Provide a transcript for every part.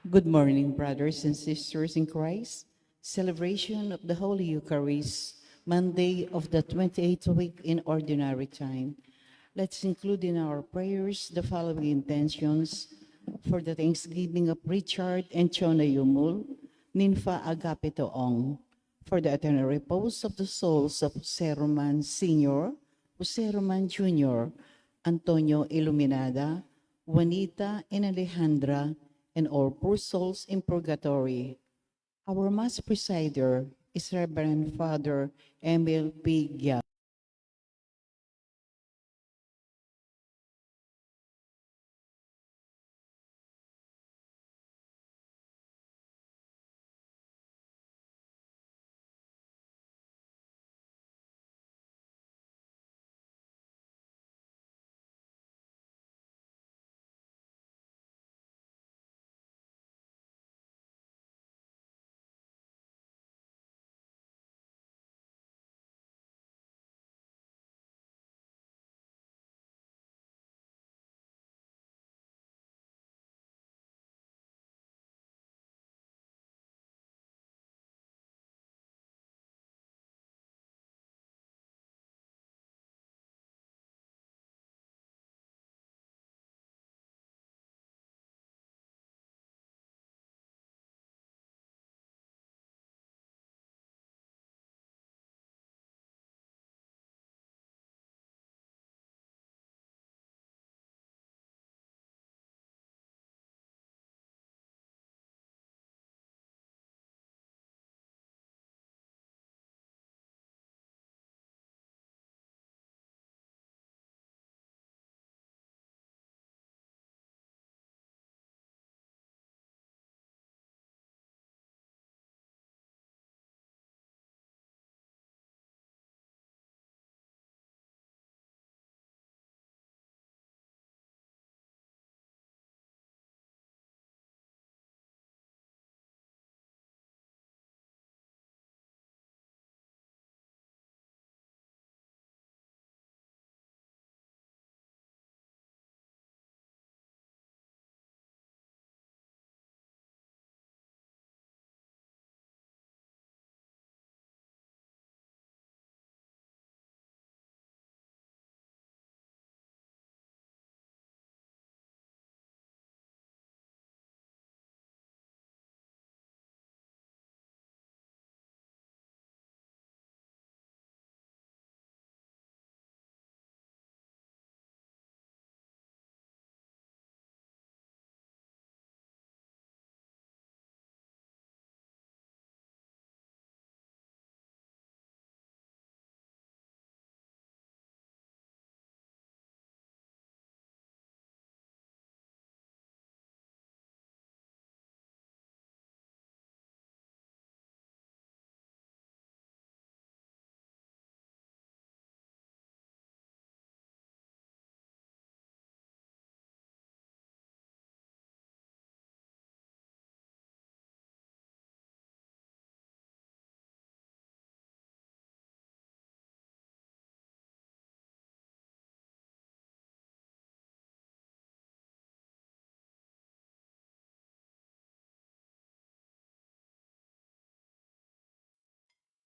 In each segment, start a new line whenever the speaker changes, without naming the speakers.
Good morning, brothers and sisters in Christ. Celebration of the Holy Eucharist, Monday of the 28th week in Ordinary Time. Let's include in our prayers the following intentions for the Thanksgiving of Richard and Chona Yumul, Ninfa Agapito Ong, for the eternal repose of the souls of Jose Roman Sr., Jose Roman Jr., Antonio Iluminada, Juanita and Alejandra, and all poor souls in purgatory. Our Mass presider is Reverend Father Emil P. Gyat.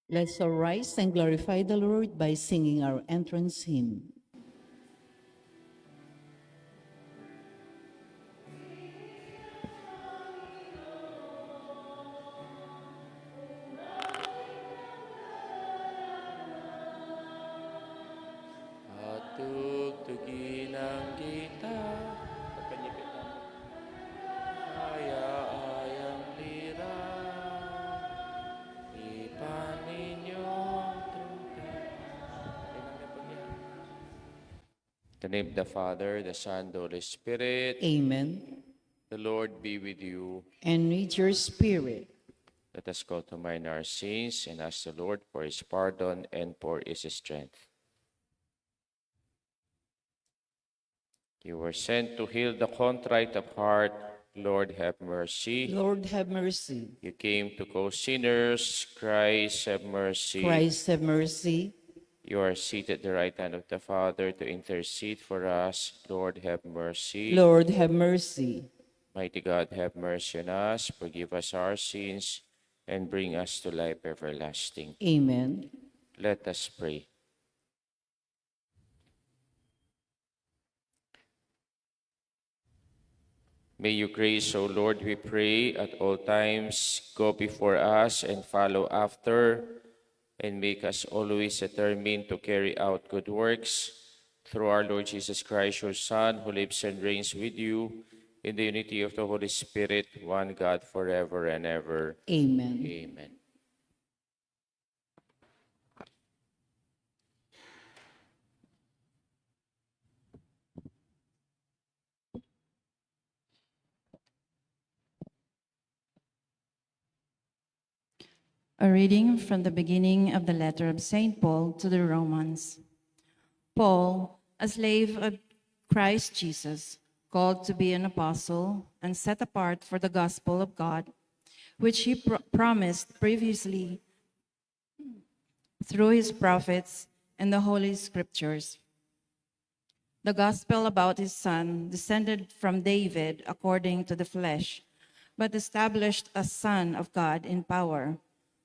Let's all rise and glorify the Lord by singing our entrance hymn.
At tugtugin ang kita, pagkanyipit naman, ayang lira, ipanin niyong trumpet. In the name of the Father, the Son, the Holy Spirit,
Amen.
the Lord be with you.
And with your spirit.
Let us call to mind our sins and ask the Lord for his pardon and for his strength. You were sent to heal the contrite of heart. Lord, have mercy.
Lord, have mercy.
You came to call sinners. Christ, have mercy.
Christ, have mercy.
You are seated at the right hand of the Father to intercede for us. Lord, have mercy.
Lord, have mercy.
Mighty God, have mercy on us, forgive us our sins, and bring us to life everlasting.
Amen.
Let us pray. May your grace, O Lord, we pray, at all times go before us and follow after, and make us always determined to carry out good works. Through our Lord Jesus Christ, your Son, who lives and reigns with you in the unity of the Holy Spirit, one God, forever and ever.
Amen.
Amen.
A reading from the beginning of the letter of St. Paul to the Romans. Paul, a slave of Christ Jesus, called to be an apostle and set apart for the gospel of God, which he promised previously through his prophets and the Holy Scriptures. The gospel about his Son, descended from David according to the flesh, but established as Son of God in power,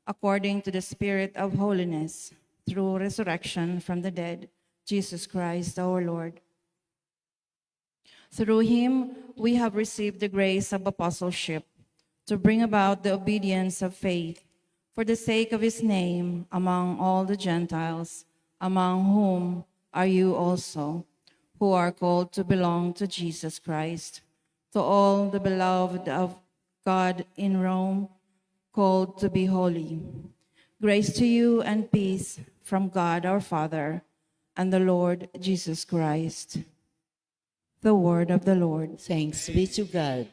according to the Spirit of holiness, through resurrection from the dead, Jesus Christ our Lord. Through him we have received the grace of apostleship to bring about the obedience of faith for the sake of his name among all the Gentiles, among whom are you also, who are called to belong to Jesus Christ. To all the beloved of God in Rome, called to be holy. Grace to you and peace from God our Father and the Lord Jesus Christ. The word of the Lord.
Thanks be to God.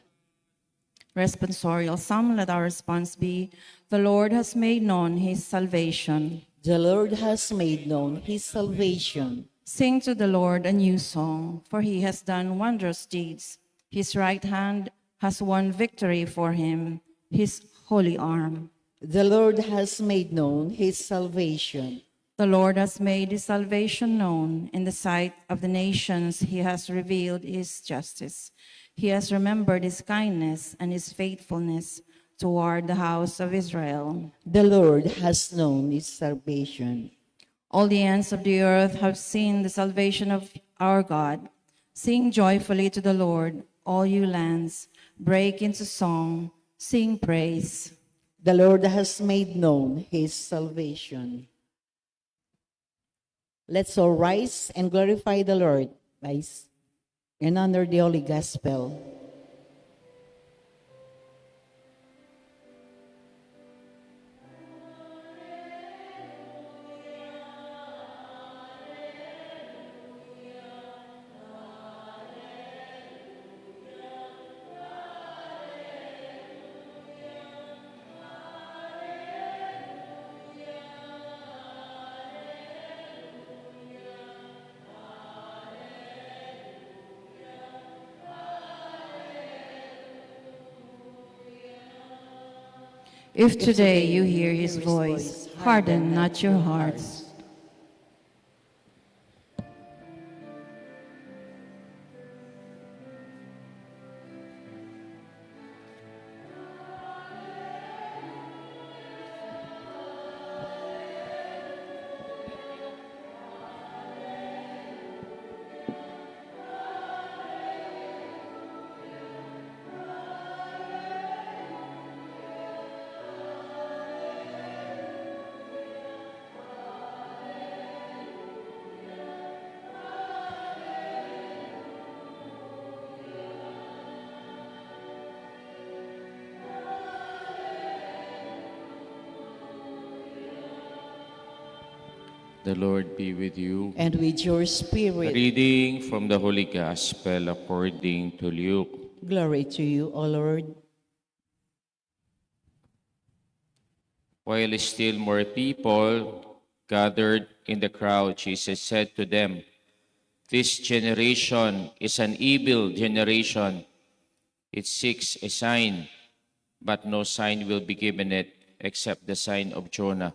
Responsorial Psalm, let our response be, the Lord has made known his salvation.
The Lord has made known his salvation.
Sing to the Lord a new song, for he has done wondrous deeds. His right hand has won victory for him, his holy arm.
The Lord has made known his salvation.
The Lord has made his salvation known. In the sight of the nations, he has revealed his justice. He has remembered his kindness and his faithfulness toward the house of Israel.
The Lord has known his salvation.
All the ends of the earth have seen the salvation of our God. Sing joyfully to the Lord, all you lands. Break into song, sing praise.
The Lord has made known his salvation. Let's all rise and glorify the Lord and honor the Holy Gospel.
If today you hear his voice, harden not your hearts.
The Lord be with you.
And with your spirit.
Reading from the Holy Gospel according to Luke.
Glory to you, O Lord.
While still more people gathered in the crowd, Jesus said to them, "This generation is an evil generation. It seeks a sign, but no sign will be given it except the sign of Jonah.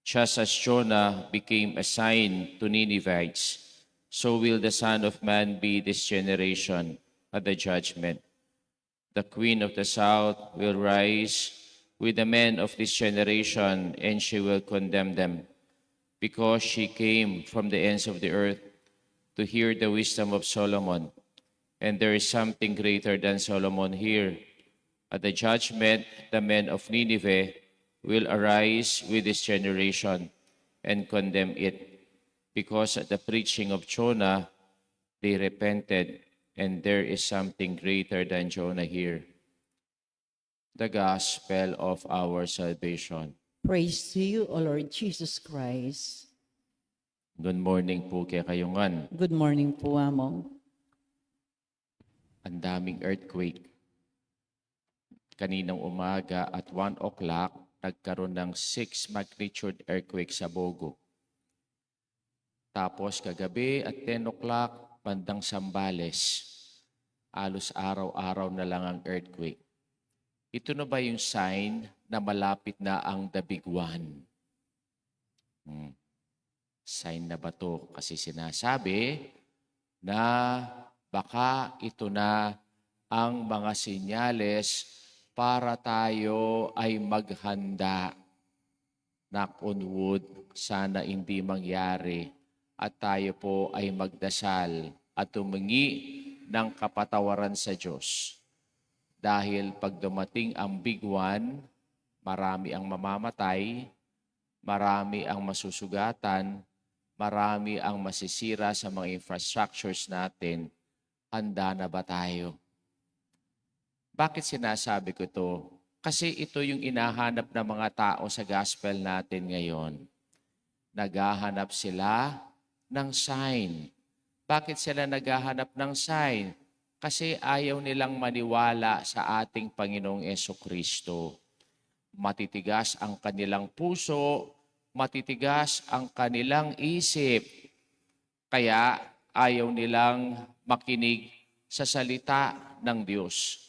Just as Jonah became a sign to Ninevites, so will the Son of Man be this generation at the judgment. The queen of the south will rise with the men of this generation, and she will condemn them, because she came from the ends of the earth to hear the wisdom of Solomon. And there is something greater than Solomon here. At the judgment, the men of Nineveh will arise with this generation and condemn it, because at the preaching of Jonah, they repented, and there is something greater than Jonah here. The gospel of our salvation.
Praise to you, O Lord Jesus Christ.
Good morning po kay kayungan.
Good morning po, Amo.
Ang daming earthquake. Kaninang umaga at 1 o'clock, nagkaroon ng 6 magnitude earthquake sa Bogo. Tapos kagabi at 10 o'clock, bandang Sambales. Alos araw-araw na lang ang earthquake. Ito na ba yung sign na malapit na ang the big one? Sign na ba to? Kasi sinasabi na baka ito na ang mga senyales para tayo ay maghanda. Knock on wood, sana hindi mangyari at tayo po ay magdasal at tumingi ng kapatawaran sa Diyos. Dahil pag dumating ang big one, marami ang mamamatay, marami ang masusugatan, marami ang masisira sa mga infrastructures natin. Handa na ba tayo? Bakit sinasabi ko ito? Kasi ito yung inahanap ng mga tao sa gospel natin ngayon. Naghahanap sila ng sign. Bakit sila naghahanap ng sign? Kasi ayaw nilang maniwala sa ating Panginoong Jesucristo. Matitigas ang kanilang puso, matitigas ang kanilang isip. Kaya ayaw nilang makinig sa salita ng Diyos.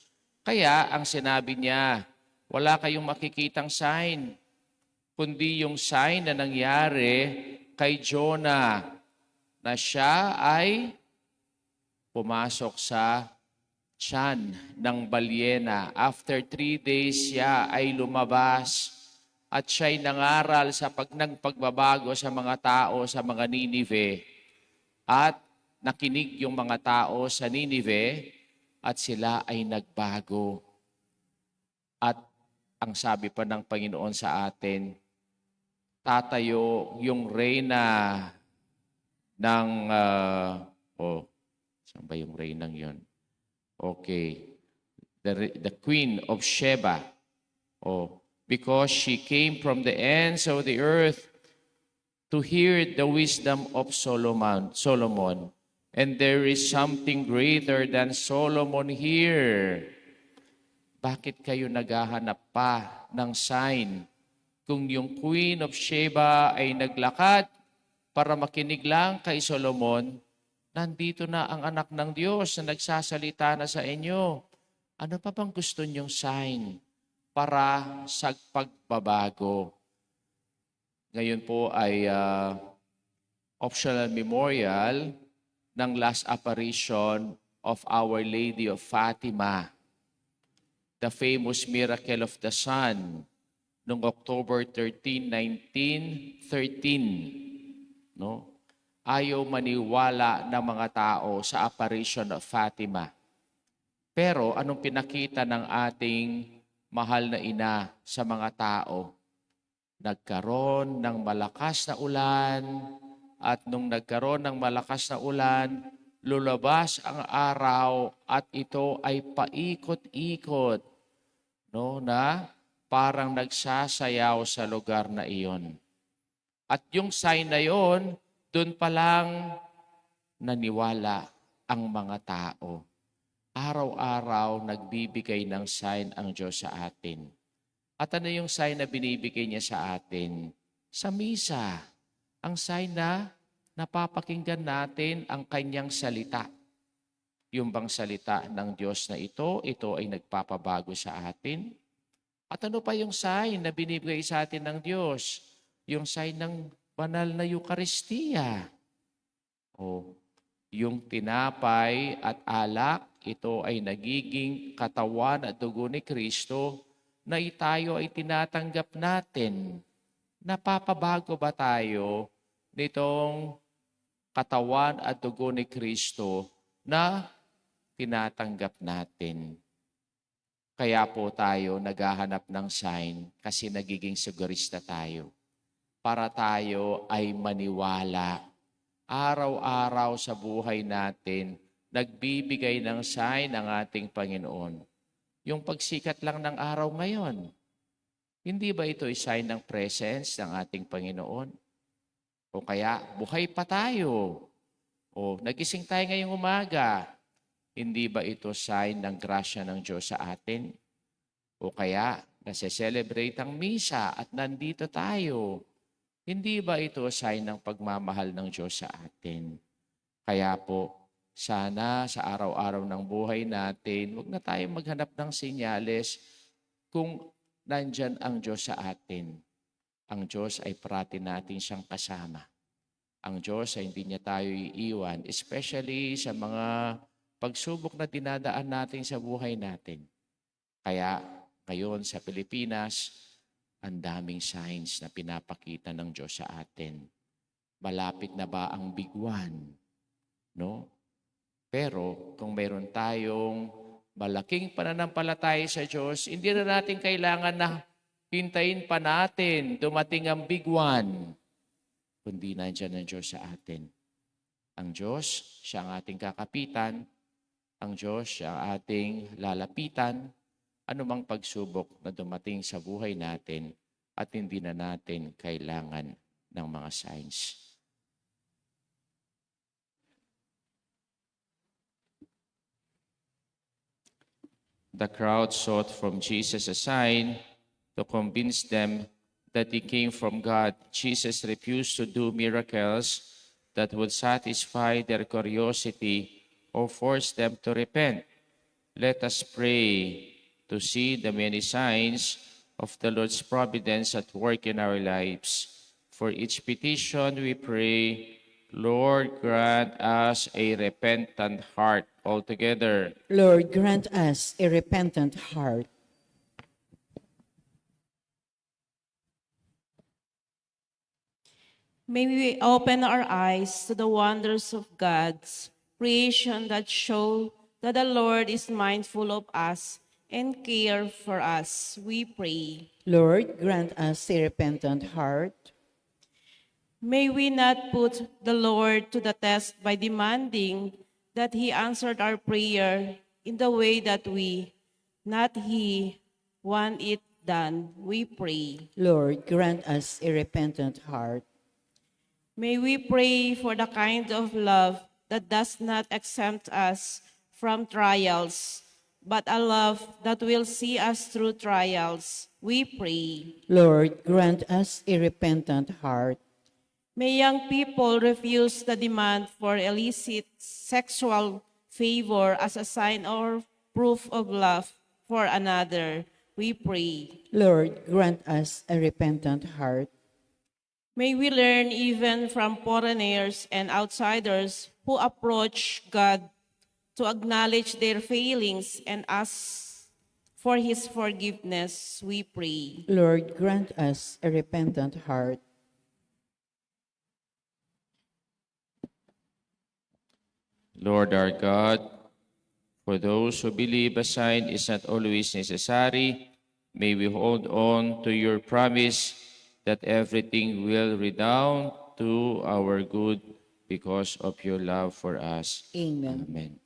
Kaya ang sinabi niya, wala kayong makikitang sign, kundi yung sign na nangyari kay Jonah, na siya ay pumasok sa tiyan ng balyena. After 3 days siya ay lumabas at siya'y nangaral sa nagpagbabago sa mga tao sa mga Nineveh. At nakinig yung mga tao sa Nineveh at sila ay nagbago. At ang sabi pa ng Panginoon sa atin, tatayo yung reyna ng saan ba yung reynang yon? Okay. The Queen of Sheba. Because she came from the ends of the earth to hear the wisdom of Solomon. And there is something greater than Solomon here. Bakit kayo naghahanap pa ng sign? Kung yung Queen of Sheba ay naglakad para makinig lang kay Solomon, nandito na ang anak ng Diyos na nagsasalita na sa inyo. Ano pa bang gusto niyong sign para sa pagbabago? Ngayon po ay optional memorial ng last apparition of Our Lady of Fatima, the famous miracle of the sun, noong October 13, 1913. No? Ayaw maniwala ng mga tao sa apparition of Fatima. Pero anong pinakita ng ating mahal na ina sa mga tao? Nagkaroon ng malakas na ulan, at nung nagkaroon ng malakas na ulan, lulabas ang araw at ito ay paikot-ikot, no, na parang nagsasayaw sa lugar na iyon. At yung sign na yon, doon pa lang naniwala ang mga tao. Araw-araw nagbibigay ng sign ang Diyos sa atin. At ano yung sign na binibigay niya sa atin? Sa misa. Ang sign na napapakinggan natin ang kanyang salita. Yung bang salita ng Diyos na ito ay nagpapabago sa atin. At ano pa yung sign na binibigay sa atin ng Diyos? Yung sign ng banal na Eucharistia. Yung tinapay at alak, ito ay nagiging katawan at dugo ni Kristo na tayo ay tinatanggap natin. Napapabago ba tayo nitong katawan at dugo ni Kristo na tinatanggap natin? Kaya po tayo naghahanap ng sign kasi nagiging sigurista tayo. Para tayo ay maniwala. Araw-araw sa buhay natin, nagbibigay ng sign ang ating Panginoon. Yung pagsikat lang ng araw ngayon, hindi ba ito ay sign ng presence ng ating Panginoon? O kaya, buhay pa tayo. O nagising tayo ngayong umaga, hindi ba ito sign ng grasya ng Diyos sa atin? O kaya, nase-celebrate ang misa at nandito tayo. Hindi ba ito sign ng pagmamahal ng Diyos sa atin? Kaya po, sana sa araw-araw ng buhay natin, huwag na tayong maghanap ng senyales kung nandyan ang Diyos sa atin. Ang Diyos ay parati natin siyang kasama. Ang Diyos ay hindi niya tayo iiwan, especially sa mga pagsubok na dinadaan natin sa buhay natin. Kaya ngayon sa Pilipinas, ang daming signs na pinapakita ng Diyos sa atin. Malapit na ba ang biguan? No? Pero kung meron tayong malaking pananampalataya sa Diyos, hindi na natin kailangan na hintayin pa natin dumating ang biguan, kundi nandiyan ang Diyos sa atin. Ang Diyos, siya ang ating kakapitan. Ang Diyos, siya ang ating lalapitan. Anumang pagsubok na dumating sa buhay natin at hindi na natin kailangan ng mga signs. The crowd sought from Jesus a sign to convince them that he came from God. Jesus refused to do miracles that would satisfy their curiosity or force them to repent. Let us pray to see the many signs of the Lord's providence at work in our lives. For each petition we pray, Lord, grant us a repentant heart altogether.
Lord, grant us a repentant heart.
May we open our eyes to the wonders of God's creation that show that the Lord is mindful of us and care for us, we pray.
Lord, grant us a repentant heart.
May we not put the Lord to the test by demanding that He answered our prayer in the way that we, not He, want it done, we pray.
Lord, grant us a repentant heart.
May we pray for the kind of love that does not exempt us from trials, but a love that will see us through trials, we pray.
Lord, grant us a repentant heart.
May young people refuse the demand for illicit sexual favor as a sign or proof of love for another, we pray.
Lord, grant us a repentant heart.
May we learn even from foreigners and outsiders who approach God to acknowledge their failings and ask for His forgiveness, we pray.
Lord, grant us a repentant heart.
Lord our God, for those who believe a sign is not always necessary, may we hold on to your promise that everything will redound to our good because of your love for us.
Amen.
Amen.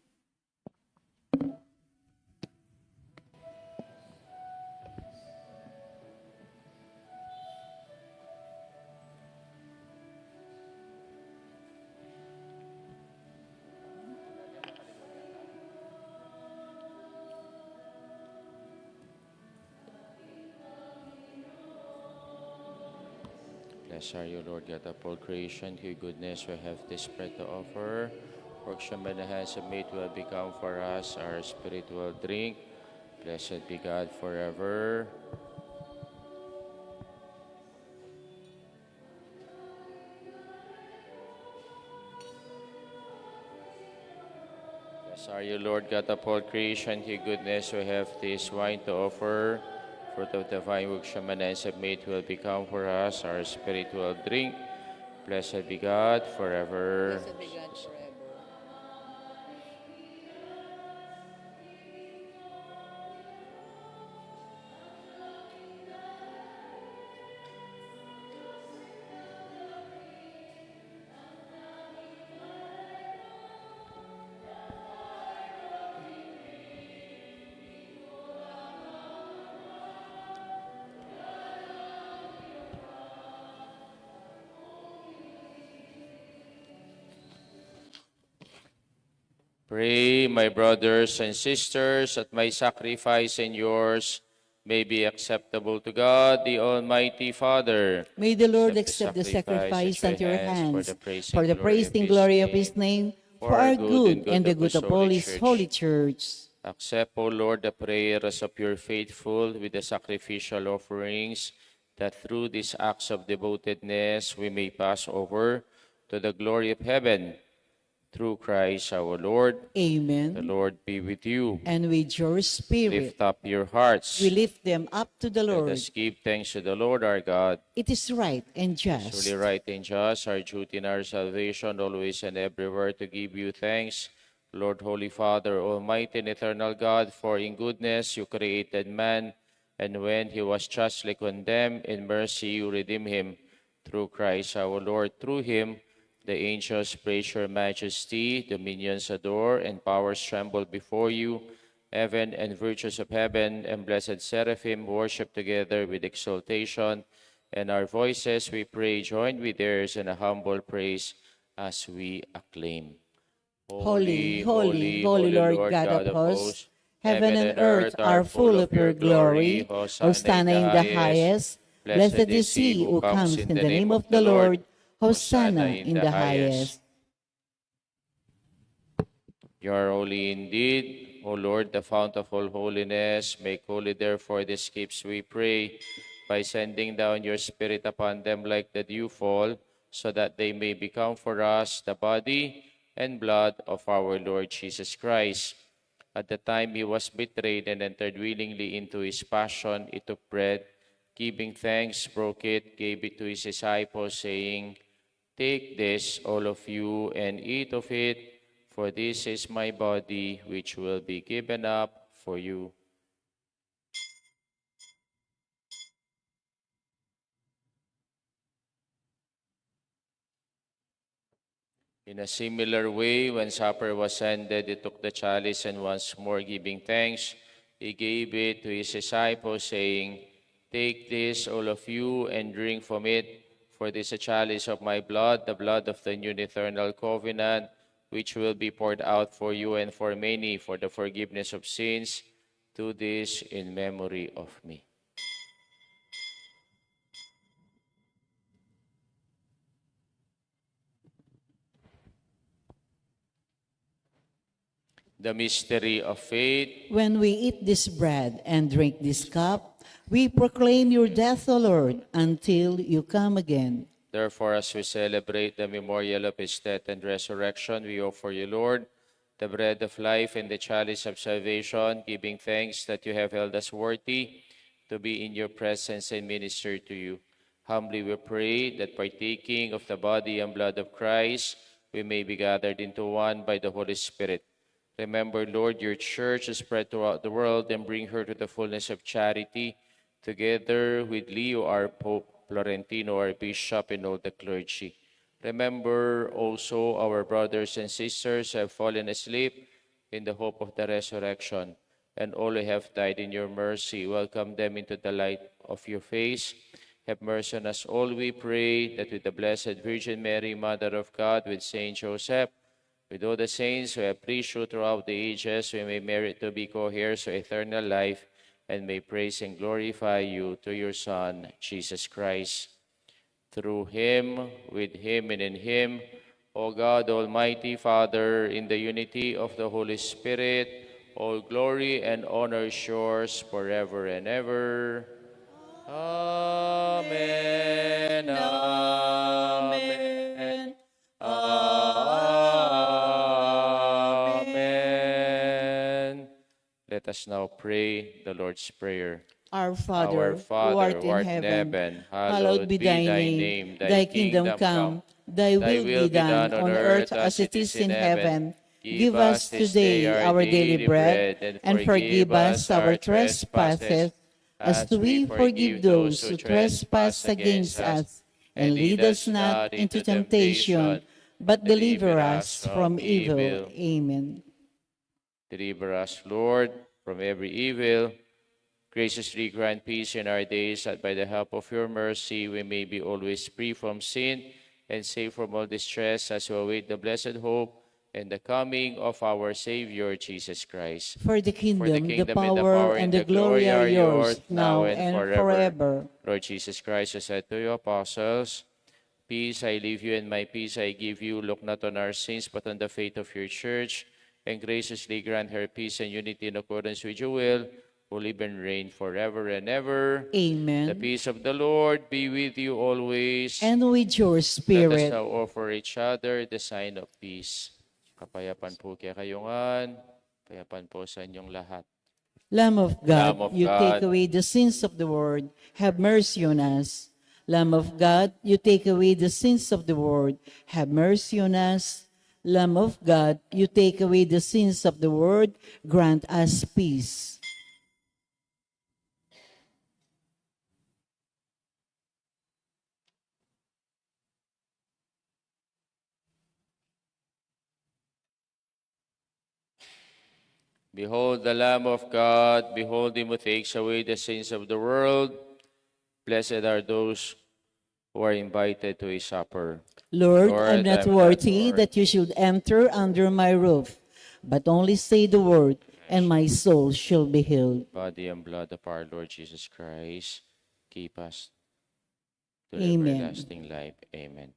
Blessed are you, Lord God of all creation, whose goodness we have this bread to offer. Works by the hands of made will become for us our spiritual drink. Blessed be God forever. Are you, Lord God of all creation, your goodness, who have this wine to offer, fruit of the vine which Shamanens have made will become for us our spiritual drink. Blessed be God forever.
Blessed be God forever.
Pray, my brothers and sisters, that my sacrifice and yours may be acceptable to God, the Almighty Father.
May the Lord
Accept
accept the
sacrifice
sacrifice
into
unto your
hands
hands
for the praise and glory of His
name,
for
for
our
our
good and
good
good
and the
of
good
His
of all
holy
His holy
church.
church.
Accept, O Lord, the prayers of your faithful with the sacrificial offerings, that through these acts of devotedness we may pass over to the glory of heaven. Through Christ our Lord. The
Amen.
Lord be with you.
And with your spirit,
Lift up your hearts.
we lift them up to the
Let
Lord.
us give thanks to the Lord our God.
It is right and
It's
just.
truly right and just, our duty and our salvation, always and everywhere to give you thanks, Lord, Holy Father, Almighty and eternal God, for in goodness you created man, and when he was justly condemned, in mercy you redeem him. Through Christ our Lord, through him, the angels praise your majesty, dominions adore, and powers tremble before you. Heaven and virtues of heaven and blessed seraphim worship together with exultation, and our voices, we pray, join with theirs in a humble praise as we acclaim.
Holy,
Holy,
holy,
holy,
holy
holy
Lord
Lord
God of
God of
hosts,
hosts,
heaven
heaven
and
and
earth
earth are
are
full
full
of
of
your
your
glory.
glory.
Hosanna in
Hosanna
the
in the
highest.
highest.
Blessed
Blessed
is
is
he
he
who
who
comes
comes
in
in
the
the
name
name
of
of
the
the
Lord.
Lord.
Hosanna
Hosanna
in
in
the
the
highest.
highest.
You are holy indeed, O Lord, the fount of all holiness. Make holy, therefore, these gifts, we pray, by sending down your Spirit upon them like the dewfall, so that they may become for us the body and blood of our Lord Jesus Christ. At the time he was betrayed and entered willingly into his passion, he took bread, giving thanks, broke it, gave it to his disciples, saying, "Take this, all of you, and eat of it, for this is my body, which will be given up for you." In a similar way, when supper was ended, he took the chalice, and once more giving thanks, he gave it to his disciples, saying, "Take this, all of you, and drink from it, for this is a chalice of my blood, the blood of the new and eternal covenant, which will be poured out for you and for many for the forgiveness of sins. Do this in memory of me." The mystery of faith.
When we eat this bread and drink this cup, we proclaim your death, O Lord, until you come again.
Therefore, as we celebrate the memorial of his death and resurrection, we offer you, Lord, the bread of life and the chalice of salvation, giving thanks that you have held us worthy to be in your presence and minister to you. Humbly we pray that partaking of the body and blood of Christ, we may be gathered into one by the Holy Spirit. Remember, Lord, your church is spread throughout the world, and bring her to the fullness of charity, together with Leo, our Pope, Florentino, our Bishop, and all the clergy. Remember also our brothers and sisters who have fallen asleep in the hope of the resurrection, and all who have died in your mercy. Welcome them into the light of your face. Have mercy on us all, we pray, that with the Blessed Virgin Mary, Mother of God, with Saint Joseph, with all the saints who have preached you throughout the ages, we may merit to be co-heirs of eternal life, and may praise and glorify you through your Son, Jesus Christ. Through him, with him, and in him, O God, Almighty Father, in the unity of the Holy Spirit, all glory and honor is yours forever and ever. Amen. Amen. Amen. us now pray the Lord's Prayer.
Our
Our
Father, who
Father,
art
who
in
art in
heaven,
heaven,
hallowed be thy name. Thy kingdom come, thy
Thy
will be
will be
done
done on
on earth
earth
as
as
it
it
is
is in
in
heaven.
heaven.
Give
Give
us
us
this day
today
our
our daily
daily
bread,
bread, and
and forgive
forgive
us
us
our
our trespasses,
trespasses, as
as we
we forgive
forgive those
those
who
who
trespass
trespass
against
against
us.
us.
And
And
lead
lead us
us
not
not
into
into
temptation,
temptation,
but
but deliver
deliver
us
us
from
from evil.
evil.
Amen.
Deliver us, Lord, from every evil. Graciously grant peace in our days, that by the help of your mercy we may be always free from sin and safe from all distress, as we await the blessed hope and the coming of our Savior, Jesus Christ.
For the
For the
kingdom, the
kingdom and the
power,
power
and
and
the
the glory
glory are
are
yours,
yours, now
now
and
and
forever.
forever.
Lord Jesus Christ, who said to your apostles, "Peace I leave you, and my peace I give you. Look not on our sins, but on the faith of your church, and graciously grant her peace and unity in accordance with your will, who live and reign forever and ever." The
Amen.
peace of the Lord be with you always.
And with your
Let us
spirit.
now offer each other the sign of peace. Kapayapan po kaya kayungan, kapayapan po sa inyong lahat.
Lamb of God,
Lamb of
you take
God,
away the sins of the world, have mercy on us. Lamb of God, you take away the sins of the world, have mercy on us. Lamb of God, you take away the sins of the world, grant us peace.
behold the Lamb of God, behold him who takes away the sins of the world. Blessed are those who are invited to his supper.
Lord, I'm
Lord,
not
I'm not
worthy
worthy.
that you should enter under my roof, but only say the word, and my soul shall be healed.
Body and blood of our Lord Jesus Christ, keep us to the
Amen.
everlasting life. Amen.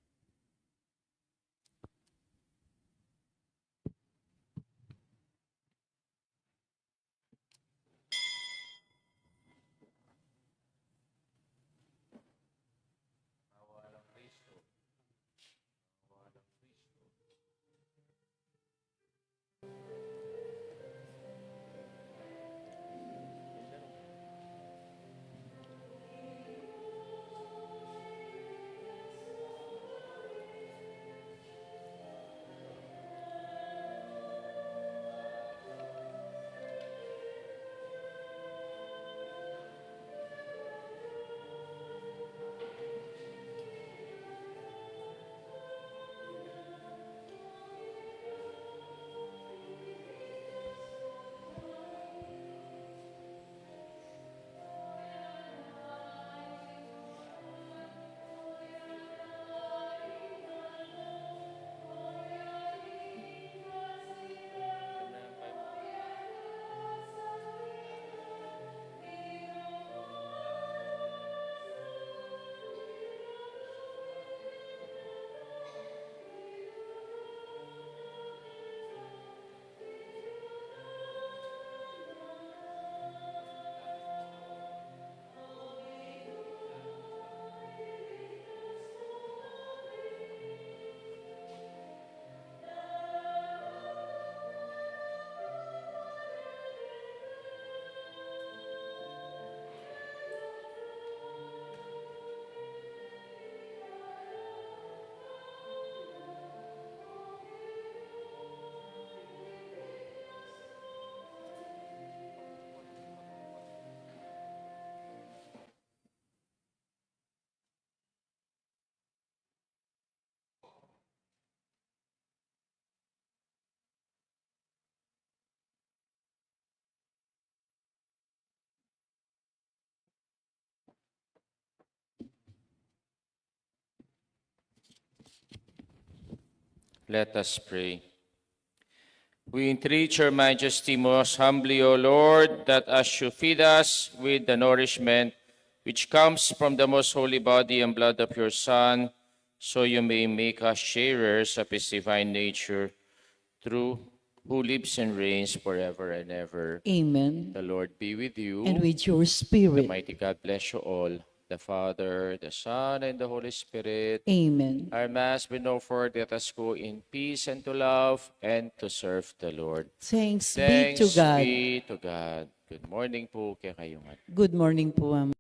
Let us pray. We entreat your majesty most humbly, O Lord, that as you feed us with the nourishment which comes from the most holy body and blood of your Son, so you may make us sharers of his divine nature, through who lives and reigns forever and ever.
Amen.
The Lord be with you.
And with your
The
spirit.
mighty God bless you all. the Father, the Son, and the Holy Spirit.
Amen.
Our Mass be now forward. Let us go in peace and to love and to serve the Lord.
Thanks be to
Thanks
God.
be to God. Good morning po kay kayong
Good morning po, Ma'am.